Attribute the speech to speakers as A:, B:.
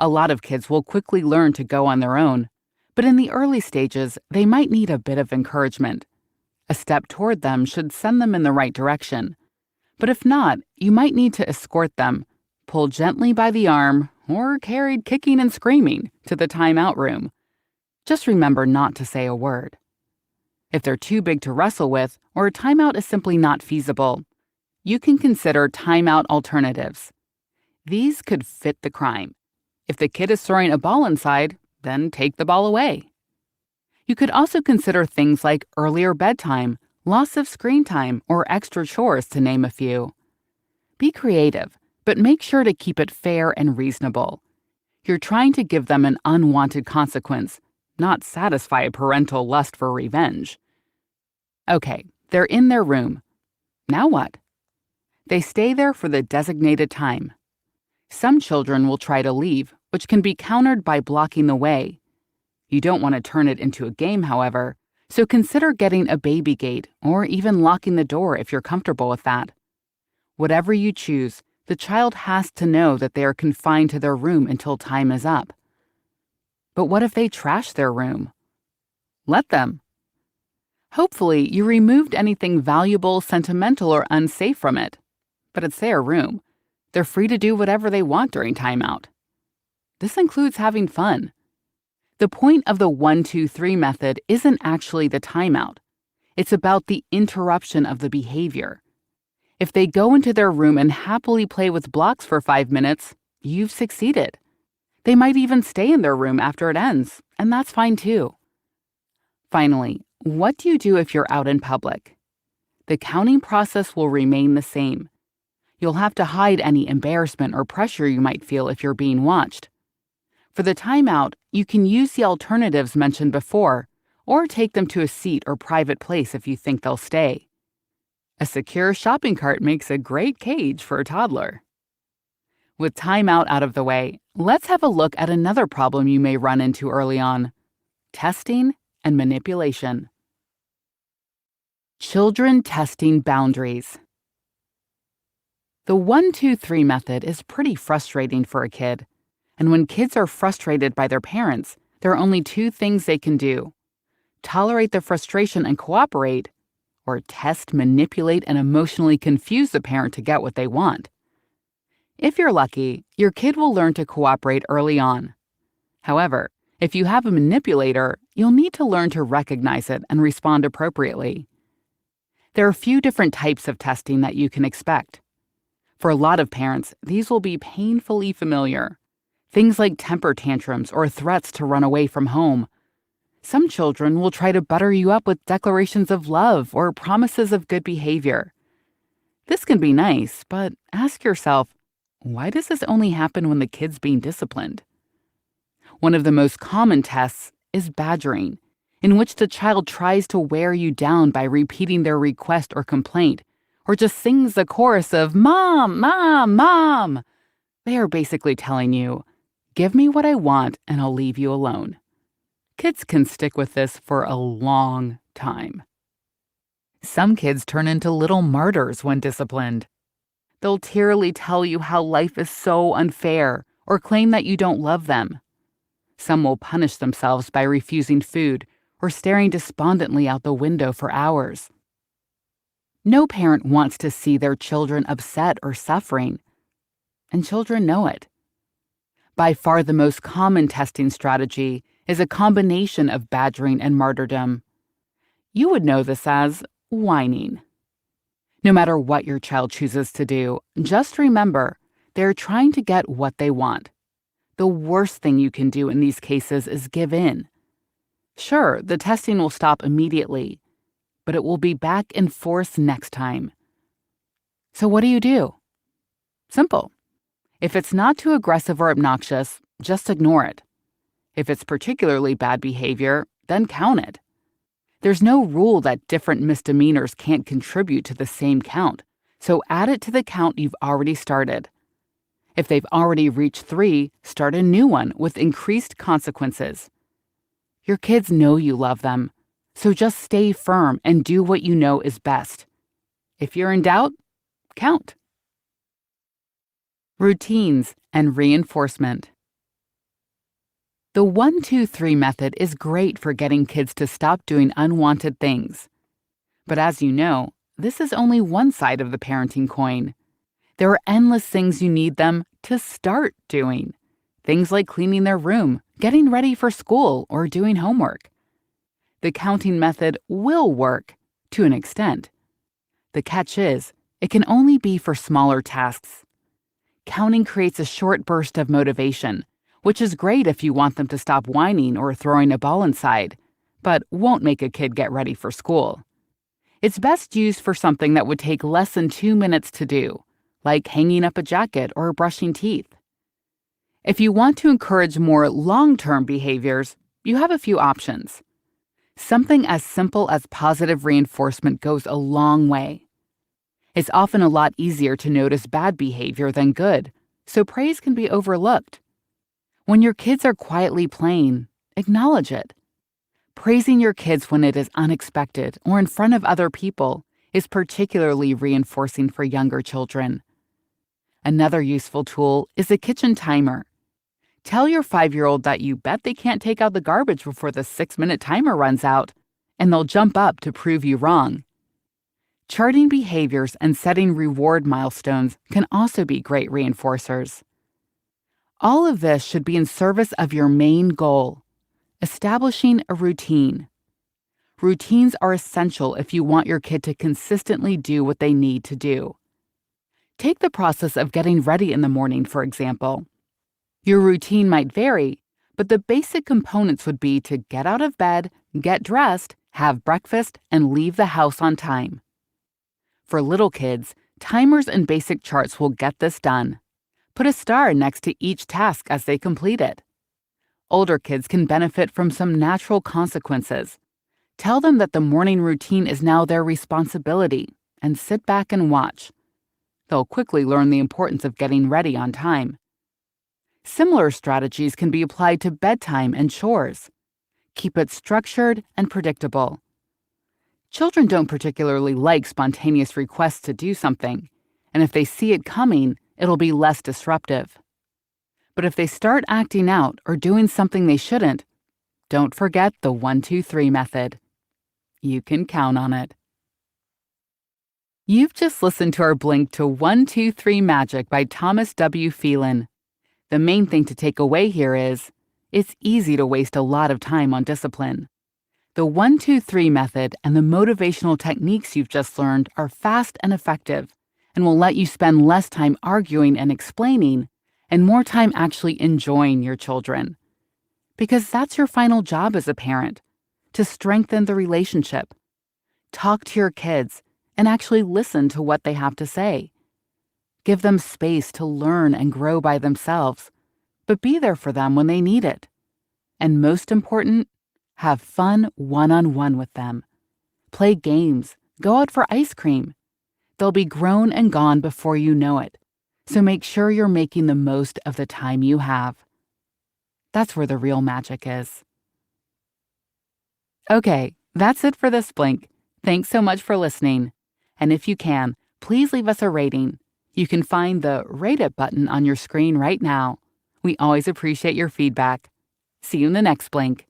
A: A lot of kids will quickly learn to go on their own, but in the early stages, they might need a bit of encouragement. A step toward them should send them in the right direction. But if not, you might need to escort them, pull gently by the arm, or carried kicking and screaming to the timeout room. Just remember not to say a word. If they're too big to wrestle with, or a timeout is simply not feasible, you can consider timeout alternatives. These could fit the crime. If the kid is throwing a ball inside, then take the ball away. You could also consider things like earlier bedtime, loss of screen time, or extra chores, to name a few. Be creative, but make sure to keep it fair and reasonable. You're trying to give them an unwanted consequence, not satisfy a parental lust for revenge. Okay, they're in their room. Now what? They stay there for the designated time. Some children will try to leave, which can be countered by blocking the way. You don't want to turn it into a game, however, so consider getting a baby gate or even locking the door if you're comfortable with that. Whatever you choose, the child has to know that they are confined to their room until time is up. But what if they trash their room? Let them. Hopefully, you removed anything valuable, sentimental, or unsafe from it. But it's their room. They're free to do whatever they want during timeout. This includes having fun. The point of the 1-2-3 method isn't actually the timeout. It's about the interruption of the behavior. If they go into their room and happily play with blocks for 5 minutes, you've succeeded. They might even stay in their room after it ends, and that's fine too. Finally, what do you do if you're out in public? The counting process will remain the same. You'll have to hide any embarrassment or pressure you might feel if you're being watched. For the timeout, you can use the alternatives mentioned before, or take them to a seat or private place if you think they'll stay. A secure shopping cart makes a great cage for a toddler. With timeout out of the way, let's have a look at another problem you may run into early on: testing and manipulation. Children testing boundaries. The 1-2-3 method is pretty frustrating for a kid, and when kids are frustrated by their parents, there are only two things they can do: tolerate the frustration and cooperate, or test, manipulate, and emotionally confuse the parent to get what they want. If you're lucky, your kid will learn to cooperate early on. However, if you have a manipulator, you'll need to learn to recognize it and respond appropriately. There are a few different types of testing that you can expect. For a lot of parents, these will be painfully familiar. Things like temper tantrums or threats to run away from home. Some children will try to butter you up with declarations of love or promises of good behavior. This can be nice, but ask yourself, why does this only happen when the kid's being disciplined? One of the most common tests is badgering, in which the child tries to wear you down by repeating their request or complaint, or just sings the chorus of "Mom, Mom, Mom." They are basically telling you, "Give me what I want and I'll leave you alone." Kids can stick with this for a long time. Some kids turn into little martyrs when disciplined. They'll tearily tell you how life is so unfair or claim that you don't love them. Some will punish themselves by refusing food or staring despondently out the window for hours. No parent wants to see their children upset or suffering, and children know it. By far the most common testing strategy is a combination of badgering and martyrdom. You would know this as whining. No matter what your child chooses to do, just remember, they're trying to get what they want. The worst thing you can do in these cases is give in. Sure, the testing will stop immediately, but it will be back in force next time. So what do? Simple. If it's not too aggressive or obnoxious, just ignore it. If it's particularly bad behavior, then count it. There's no rule that different misdemeanors can't contribute to the same count, so add it to the count you've already started. If they've already reached 3, start a new one with increased consequences. Your kids know you love them, so just stay firm and do what you know is best. If you're in doubt, count. Routines and reinforcement. The 1-2-3 method is great for getting kids to stop doing unwanted things. But as you know, this is only one side of the parenting coin. There are endless things you need them to start doing. Things like cleaning their room, getting ready for school, or doing homework. The counting method will work, to an extent. The catch is, it can only be for smaller tasks. Counting creates a short burst of motivation, which is great if you want them to stop whining or throwing a ball inside, but won't make a kid get ready for school. It's best used for something that would take less than 2 minutes to do, like hanging up a jacket or brushing teeth. If you want to encourage more long-term behaviors, you have a few options. Something as simple as positive reinforcement goes a long way. It's often a lot easier to notice bad behavior than good, so praise can be overlooked. When your kids are quietly playing, acknowledge it. Praising your kids when it is unexpected or in front of other people is particularly reinforcing for younger children. Another useful tool is a kitchen timer. Tell your 5-year-old that you bet they can't take out the garbage before the 6-minute timer runs out, and they'll jump up to prove you wrong. Charting behaviors and setting reward milestones can also be great reinforcers. All of this should be in service of your main goal, establishing a routine. Routines are essential if you want your kid to consistently do what they need to do. Take the process of getting ready in the morning, for example. Your routine might vary, but the basic components would be to get out of bed, get dressed, have breakfast, and leave the house on time. For little kids, timers and basic charts will get this done. Put a star next to each task as they complete it. Older kids can benefit from some natural consequences. Tell them that the morning routine is now their responsibility, and sit back and watch. They'll quickly learn the importance of getting ready on time. Similar strategies can be applied to bedtime and chores. Keep it structured and predictable. Children don't particularly like spontaneous requests to do something, and if they see it coming, it'll be less disruptive. But if they start acting out or doing something they shouldn't, don't forget the 1-2-3 method. You can count on it. You've just listened to our blink to 1-2-3 Magic by Thomas W. Phelan. The main thing to take away here is, it's easy to waste a lot of time on discipline. The 1-2-3 method and the motivational techniques you've just learned are fast and effective and will let you spend less time arguing and explaining and more time actually enjoying your children. Because that's your final job as a parent, to strengthen the relationship. Talk to your kids and actually listen to what they have to say. Give them space to learn and grow by themselves, but be there for them when they need it. And most important, have fun one-on-one with them. Play games, go out for ice cream. They'll be grown and gone before you know it, so make sure you're making the most of the time you have. That's where the real magic is. Okay, that's it for this blink. Thanks so much for listening. And if you can, please leave us a rating. You can find the Rate It button on your screen right now. We always appreciate your feedback. See you in the next blink.